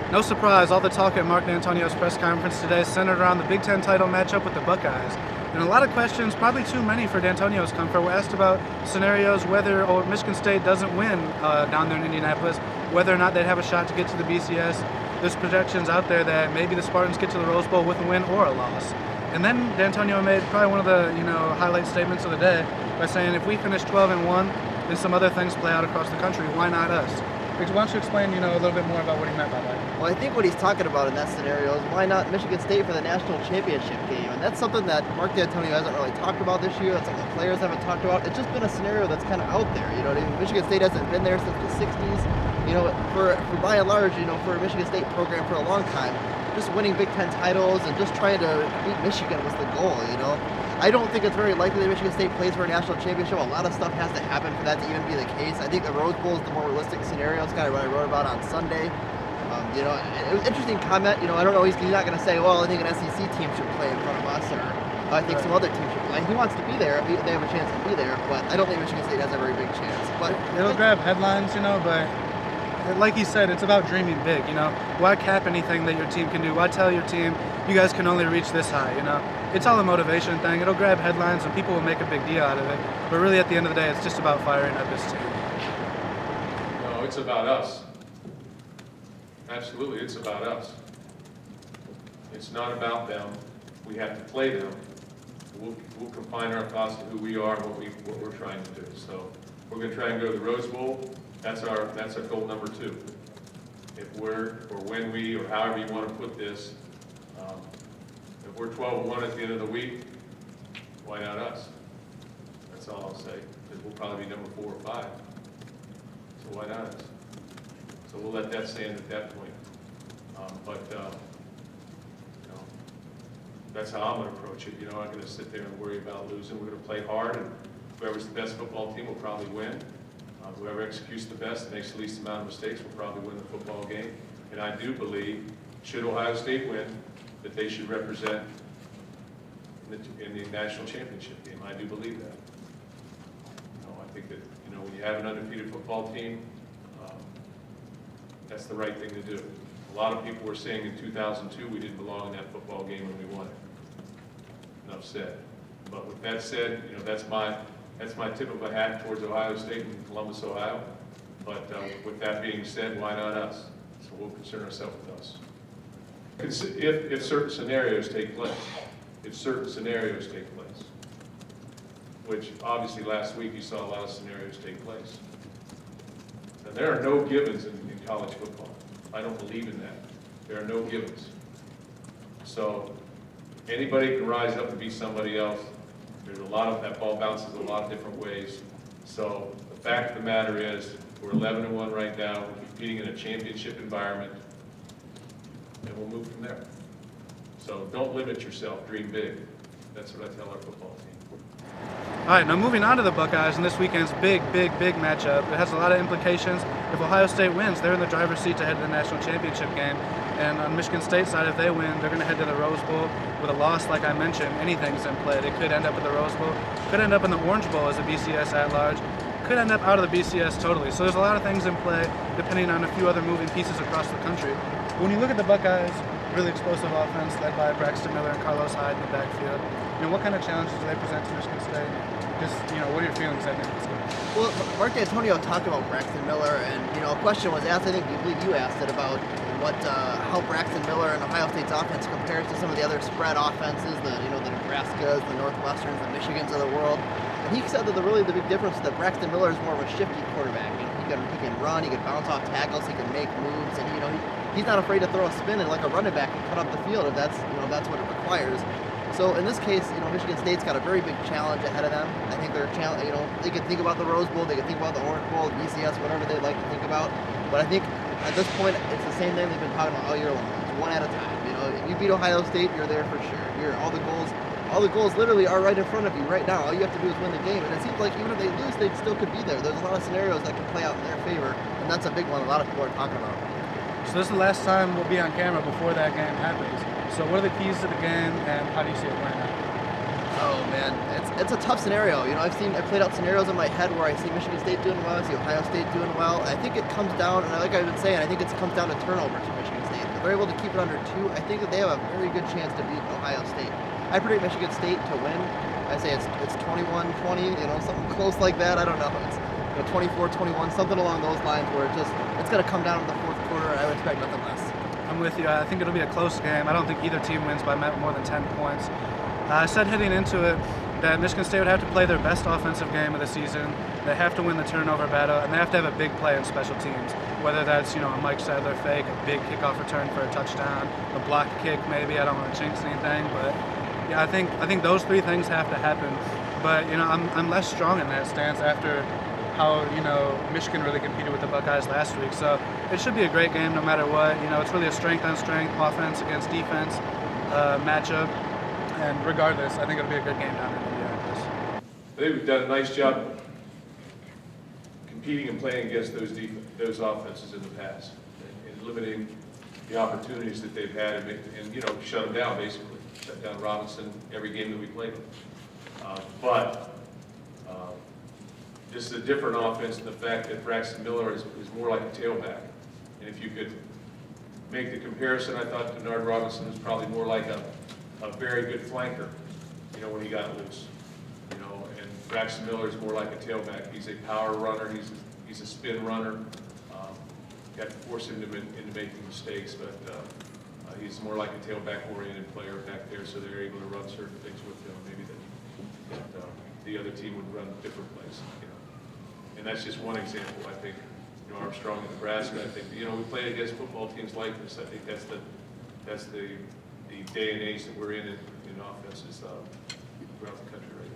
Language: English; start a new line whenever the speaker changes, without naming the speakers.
No surprise, all the talk at Mark Dantonio's press conference today centered around the Big Ten title matchup with the Buckeyes. And a lot of questions, probably too many for Dantonio's comfort, were asked about scenarios whether Michigan State doesn't win down there in Indianapolis, whether or not they'd have a shot to get to the BCS. There's projections out there that maybe the Spartans get to the Rose Bowl with a win or a loss. And then Dantonio made probably one of the highlight statements of the day by saying if we finish 12-1, then some other things play out across the country. Why not us? Why don't you explain, a little bit more about what he meant by that?
Well, I think what he's talking about in that scenario is why not Michigan State for the national championship game, and that's something that Mark Dantonio hasn't really talked about this year. That's something the players haven't talked about. It's just been a scenario that's kind of out there. Michigan State hasn't been there since the '60s. For by and large, for a Michigan State program for a long time, just winning Big Ten titles and just trying to beat Michigan was the goal. I don't think it's very likely that Michigan State plays for a national championship. A lot of stuff has to happen for that to even be the case. I think the Rose Bowl is the more realistic scenario. It's kind of what I wrote about on Sunday. It was an interesting comment. I don't know. He's not going to say, well, I think an SEC team should play in front of us, or I think some other team should play. He wants to be there if they have a chance to be there, but I don't think Michigan State has a very big chance. But
it'll grab headlines, but like he said, it's about dreaming big. Why cap anything that your team can do? Why tell your team you guys can only reach this high? It's all a motivation thing. It'll grab headlines and people will make a big deal out of it. But really, at the end of the day, it's just about firing up this team.
No, it's about us. Absolutely, it's about us. It's not about them. We have to play them. We'll confine our thoughts to who we are and what we're trying to do. So we're going to try and go to the Rose Bowl. That's our goal number 2. If we're, or when we, or however you want to put this, if we're 12-1 at the end of the week, why not us? That's all I'll say. Because we'll probably be number 4 or 5. So why not us? So we'll let that stand at that point. That's how I'm going to approach it. I'm not going to sit there and worry about losing. We're going to play hard, and whoever's the best football team will probably win. Whoever executes the best and makes the least amount of mistakes will probably win the football game. And I do believe, should Ohio State win, that they should represent in the national championship game. I do believe that. I think that when you have an undefeated football team, that's the right thing to do. A lot of people were saying in 2002 we didn't belong in that football game when we won it. Enough said. But with that said, that's my tip of a hat towards Ohio State and Columbus, Ohio. But with that being said, why not us? So we'll concern ourselves with us. If certain scenarios take place, which obviously last week you saw a lot of scenarios take place. And there are no givens in college football. I don't believe in that. There are no givens. So anybody can rise up and be somebody else. There's a lot of, that ball bounces a lot of different ways. So the fact of the matter is, we're 11-1 right now. We're competing in a championship environment, and we'll move from there. So don't limit yourself. Dream big. That's what I tell our football team.
All right, now moving on to the Buckeyes and this weekend's big matchup. It has a lot of implications. If Ohio State wins, they're in the driver's seat to head to the national championship game. And on Michigan State's side, if they win, they're going to head to the Rose Bowl. With a loss, like I mentioned, anything's in play. They could end up at the Rose Bowl, could end up in the Orange Bowl as a BCS at large, could end up out of the BCS totally. So there's a lot of things in play, depending on a few other moving pieces across the country. When you look at the Buckeyes, really explosive offense led by Braxton Miller and Carlos Hyde in the backfield. What kind of challenges do they present to Michigan State? Just, what are your feelings heading into this game?
Well, Mark Dantonio talked about Braxton Miller, and a question was asked. I think you asked it about how Braxton Miller and Ohio State's offense compares to some of the other spread offenses, the Nebraskas, the Northwesterns, the Michigans of the world. And he said that the big difference is that Braxton Miller is more of a shifty quarterback. He can run, he can bounce off tackles, he can make moves, and he's not afraid to throw a spin and like a running back and cut up the field if that's what it requires. So in this case, Michigan State's got a very big challenge ahead of them. I think they're they can think about the Rose Bowl, they can think about the Orange Bowl, BCS, whatever they'd like to think about. But I think at this point, it's the same thing they've been talking about all year long. It's one at a time. If you beat Ohio State, you're there for sure. All the goals literally are right in front of you right now. All you have to do is win the game. And it seems like even if they lose, they still could be there. There's a lot of scenarios that can play out in their favor, and that's a big one a lot of people are talking about.
So this is the last time we'll be on camera before that game happens. So what are the keys to the game, and how do you see it playing out?
Oh man, it's a tough scenario. I've played out scenarios in my head where I see Michigan State doing well, I see Ohio State doing well. I think it comes down, and like I've been saying, I think it comes down to turnovers for Michigan State. they're able to keep it under 2, I think that they have a very good chance to beat Ohio State. I predict Michigan State to win. I say it's 21-20, something close like that. I don't know. It's 24-21, something along those lines where it's going to come down to the fourth quarter. I would expect nothing less.
I'm with you. I think it'll be a close game. I don't think either team wins by more than 10 points. I said heading into it that Michigan State would have to play their best offensive game of the season. They have to win the turnover battle, and they have to have a big play in special teams. Whether that's a Mike Sadler fake, a big kickoff return for a touchdown, a block kick maybe. I don't want to jinx anything, but yeah, I think those 3 things have to happen. But I'm less strong in that stance after how Michigan really competed with the Buckeyes last week. So it should be a great game no matter what. It's really a strength on strength, offense against defense matchup. And regardless, I think it'll be a good game down in Indianapolis.
I think we've done a nice job competing and playing against those offenses in the past and limiting the opportunities that they've had and shut them down basically. Shut down Robinson every game that we played them. But this is a different offense in the fact that Braxton Miller is more like a tailback. And if you could make the comparison, I thought Denard Robinson was probably more like a very good flanker, when he got loose. And Braxton Miller is more like a tailback. He's a power runner. He's a spin runner. You have to force him into making mistakes, but he's more like a tailback-oriented player back there, so they're able to run certain things with him, maybe that the other team would run different plays. And that's just one example. I think Armstrong in Nebraska. I think we played against football teams like this. I think that's the day and age that we're in offenses throughout the country right